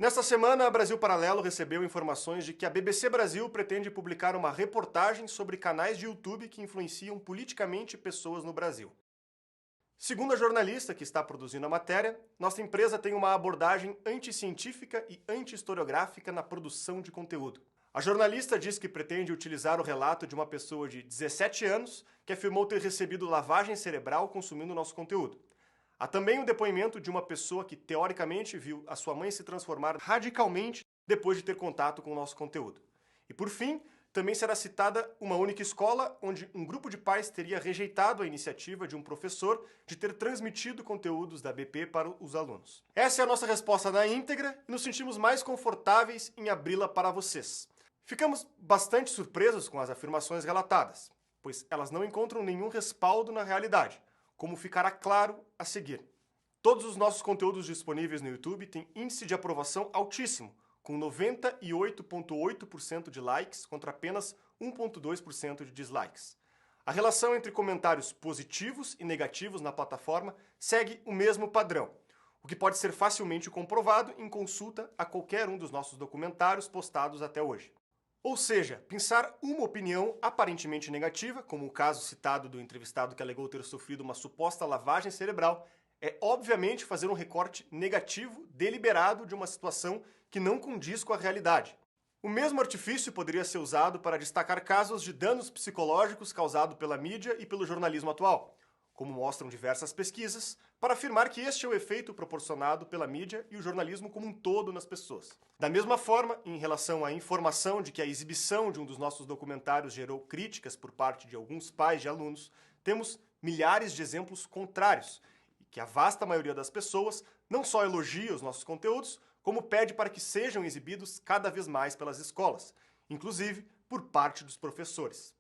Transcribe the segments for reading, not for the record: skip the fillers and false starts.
Nesta semana, a Brasil Paralelo recebeu informações de que a BBC Brasil pretende publicar uma reportagem sobre canais de YouTube que influenciam politicamente pessoas no Brasil. Segundo a jornalista que está produzindo a matéria, nossa empresa tem uma abordagem anticientífica e anti-historiográfica na produção de conteúdo. A jornalista diz que pretende utilizar o relato de uma pessoa de 17 anos que afirmou ter recebido lavagem cerebral consumindo nosso conteúdo. Há também o depoimento de uma pessoa que, teoricamente, viu a sua mãe se transformar radicalmente depois de ter contato com o nosso conteúdo. E, por fim, também será citada uma única escola onde um grupo de pais teria rejeitado a iniciativa de um professor de ter transmitido conteúdos da BP para os alunos. Essa é a nossa resposta na íntegra e nos sentimos mais confortáveis em abri-la para vocês. Ficamos bastante surpresos com as afirmações relatadas, pois elas não encontram nenhum respaldo na realidade, como ficará claro a seguir. Todos os nossos conteúdos disponíveis no YouTube têm índice de aprovação altíssimo, com 98,8% de likes contra apenas 1,2% de dislikes. A relação entre comentários positivos e negativos na plataforma segue o mesmo padrão, o que pode ser facilmente comprovado em consulta a qualquer um dos nossos documentários postados até hoje. Ou seja, pensar uma opinião aparentemente negativa, como o caso citado do entrevistado que alegou ter sofrido uma suposta lavagem cerebral, é obviamente fazer um recorte negativo deliberado de uma situação que não condiz com a realidade. O mesmo artifício poderia ser usado para destacar casos de danos psicológicos causados pela mídia e pelo jornalismo atual, como mostram diversas pesquisas, para afirmar que este é o efeito proporcionado pela mídia e o jornalismo como um todo nas pessoas. Da mesma forma, em relação à informação de que a exibição de um dos nossos documentários gerou críticas por parte de alguns pais de alunos, temos milhares de exemplos contrários, e que a vasta maioria das pessoas não só elogia os nossos conteúdos, como pede para que sejam exibidos cada vez mais pelas escolas, inclusive por parte dos professores.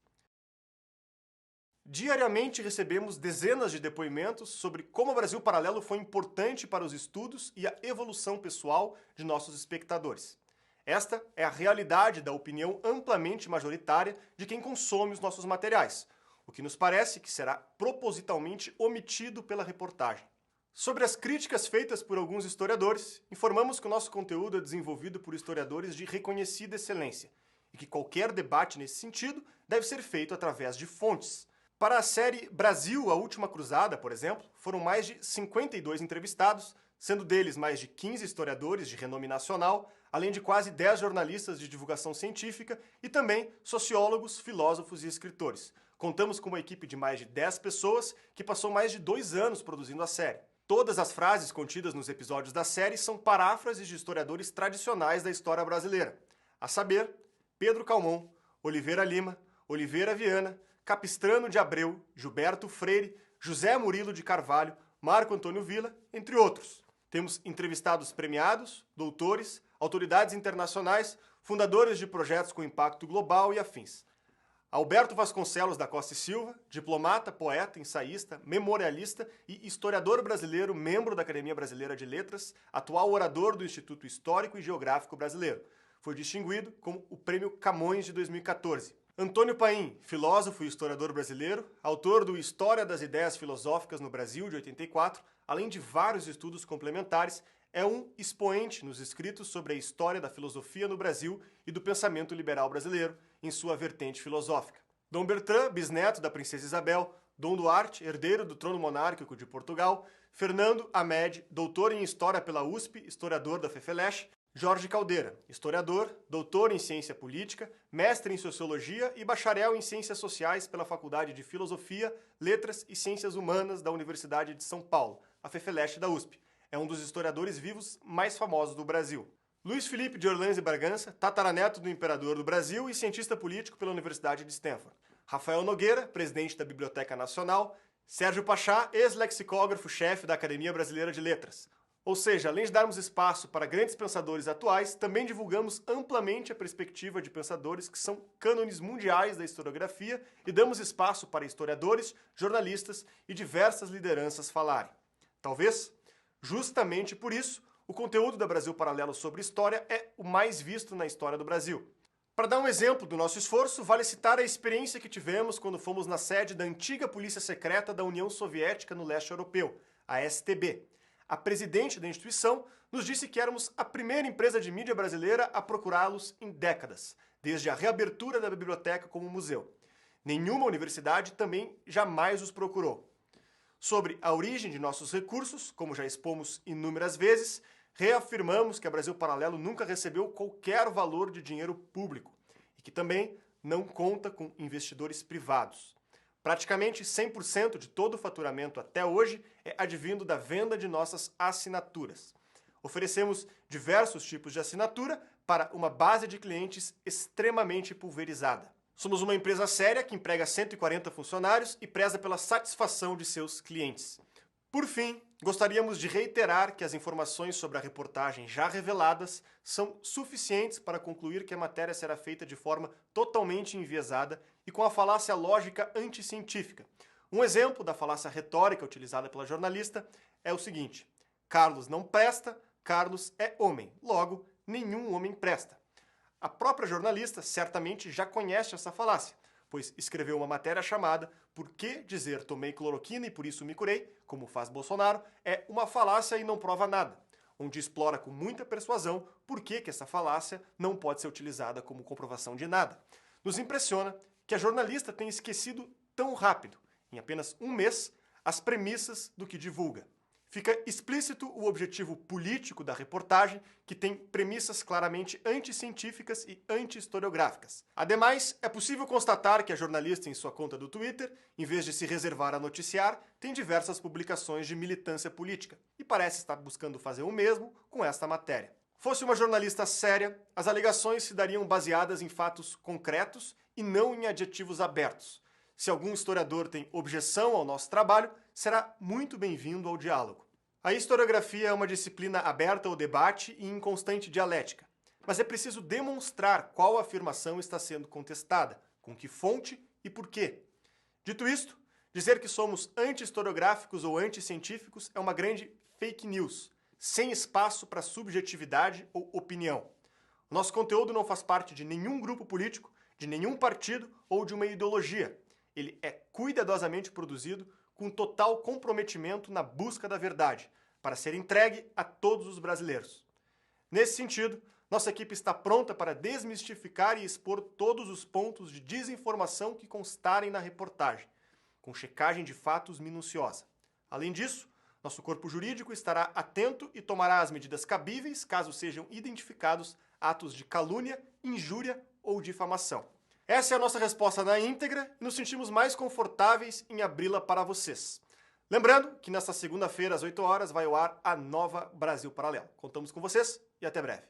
Diariamente recebemos dezenas de depoimentos sobre como o Brasil Paralelo foi importante para os estudos e a evolução pessoal de nossos espectadores. Esta é a realidade da opinião amplamente majoritária de quem consome os nossos materiais, o que nos parece que será propositalmente omitido pela reportagem. Sobre as críticas feitas por alguns historiadores, informamos que o nosso conteúdo é desenvolvido por historiadores de reconhecida excelência e que qualquer debate nesse sentido deve ser feito através de fontes. Para a série Brasil, a Última Cruzada, por exemplo, foram mais de 52 entrevistados, sendo deles mais de 15 historiadores de renome nacional, além de quase 10 jornalistas de divulgação científica e também sociólogos, filósofos e escritores. Contamos com uma equipe de mais de 10 pessoas que passou mais de 2 anos produzindo a série. Todas as frases contidas nos episódios da série são paráfrases de historiadores tradicionais da história brasileira, a saber, Pedro Calmon, Oliveira Lima, Oliveira Viana, Capistrano de Abreu, Gilberto Freire, José Murilo de Carvalho, Marco Antônio Villa, entre outros. Temos entrevistados premiados, doutores, autoridades internacionais, fundadores de projetos com impacto global e afins. Alberto Vasconcelos da Costa e Silva, diplomata, poeta, ensaísta, memorialista e historiador brasileiro, membro da Academia Brasileira de Letras, atual orador do Instituto Histórico e Geográfico Brasileiro. Foi distinguido com o Prêmio Camões de 2014. Antônio Paim, filósofo e historiador brasileiro, autor do História das Ideias Filosóficas no Brasil, de 84, além de vários estudos complementares, é um expoente nos escritos sobre a história da filosofia no Brasil e do pensamento liberal brasileiro, em sua vertente filosófica. Dom Bertrand, bisneto da princesa Isabel, Dom Duarte, herdeiro do trono monárquico de Portugal, Fernando Amed, doutor em História pela USP, historiador da FEFELESH, Jorge Caldeira, historiador, doutor em ciência política, mestre em sociologia e bacharel em ciências sociais pela Faculdade de Filosofia, Letras e Ciências Humanas da Universidade de São Paulo, a FEFELESH da USP. É um dos historiadores vivos mais famosos do Brasil. Luiz Felipe de Orleans e Bragança, tataraneto do imperador do Brasil e cientista político pela Universidade de Stanford. Rafael Nogueira, presidente da Biblioteca Nacional. Sérgio Pachá, ex-lexicógrafo-chefe da Academia Brasileira de Letras. Ou seja, além de darmos espaço para grandes pensadores atuais, também divulgamos amplamente a perspectiva de pensadores que são cânones mundiais da historiografia e damos espaço para historiadores, jornalistas e diversas lideranças falarem. Talvez, justamente por isso, o conteúdo da Brasil Paralelo sobre história é o mais visto na história do Brasil. Para dar um exemplo do nosso esforço, vale citar a experiência que tivemos quando fomos na sede da antiga Polícia Secreta da União Soviética no leste europeu, a STB. A presidente da instituição nos disse que éramos a primeira empresa de mídia brasileira a procurá-los em décadas, desde a reabertura da biblioteca como museu. Nenhuma universidade também jamais os procurou. Sobre a origem de nossos recursos, como já expomos inúmeras vezes, reafirmamos que a Brasil Paralelo nunca recebeu qualquer valor de dinheiro público e que também não conta com investidores privados. Praticamente 100% de todo o faturamento até hoje é advindo da venda de nossas assinaturas. Oferecemos diversos tipos de assinatura para uma base de clientes extremamente pulverizada. Somos uma empresa séria que emprega 140 funcionários e preza pela satisfação de seus clientes. Por fim, gostaríamos de reiterar que as informações sobre a reportagem já reveladas são suficientes para concluir que a matéria será feita de forma totalmente enviesada e com a falácia lógica anticientífica. Um exemplo da falácia retórica utilizada pela jornalista é o seguinte: Carlos não presta, Carlos é homem, logo, nenhum homem presta. A própria jornalista certamente já conhece essa falácia, pois escreveu uma matéria chamada "Por que dizer tomei cloroquina e por isso me curei", como faz Bolsonaro, é uma falácia e não prova nada, onde explora com muita persuasão por que essa falácia não pode ser utilizada como comprovação de nada. Nos impressiona que a jornalista tenha esquecido tão rápido, em apenas um mês, as premissas do que divulga. Fica explícito o objetivo político da reportagem, que tem premissas claramente anticientíficas e anti-historiográficas. Ademais, é possível constatar que a jornalista, em sua conta do Twitter, em vez de se reservar a noticiar, tem diversas publicações de militância política e parece estar buscando fazer o mesmo com esta matéria. Fosse uma jornalista séria, as alegações se dariam baseadas em fatos concretos e não em adjetivos abertos. Se algum historiador tem objeção ao nosso trabalho, será muito bem-vindo ao diálogo. A historiografia é uma disciplina aberta ao debate e em constante dialética, mas é preciso demonstrar qual afirmação está sendo contestada, com que fonte e por quê. Dito isto, dizer que somos anti-historiográficos ou anti-científicos é uma grande fake news, sem espaço para subjetividade ou opinião. O nosso conteúdo não faz parte de nenhum grupo político, de nenhum partido ou de uma ideologia. Ele é cuidadosamente produzido com total comprometimento na busca da verdade, para ser entregue a todos os brasileiros. Nesse sentido, nossa equipe está pronta para desmistificar e expor todos os pontos de desinformação que constarem na reportagem, com checagem de fatos minuciosa. Além disso, nosso corpo jurídico estará atento e tomará as medidas cabíveis caso sejam identificados atos de calúnia, injúria ou difamação. Essa é a nossa resposta na íntegra e nos sentimos mais confortáveis em abri-la para vocês. Lembrando que nesta segunda-feira, às 8 horas, vai ao ar a nova Brasil Paralelo. Contamos com vocês e até breve.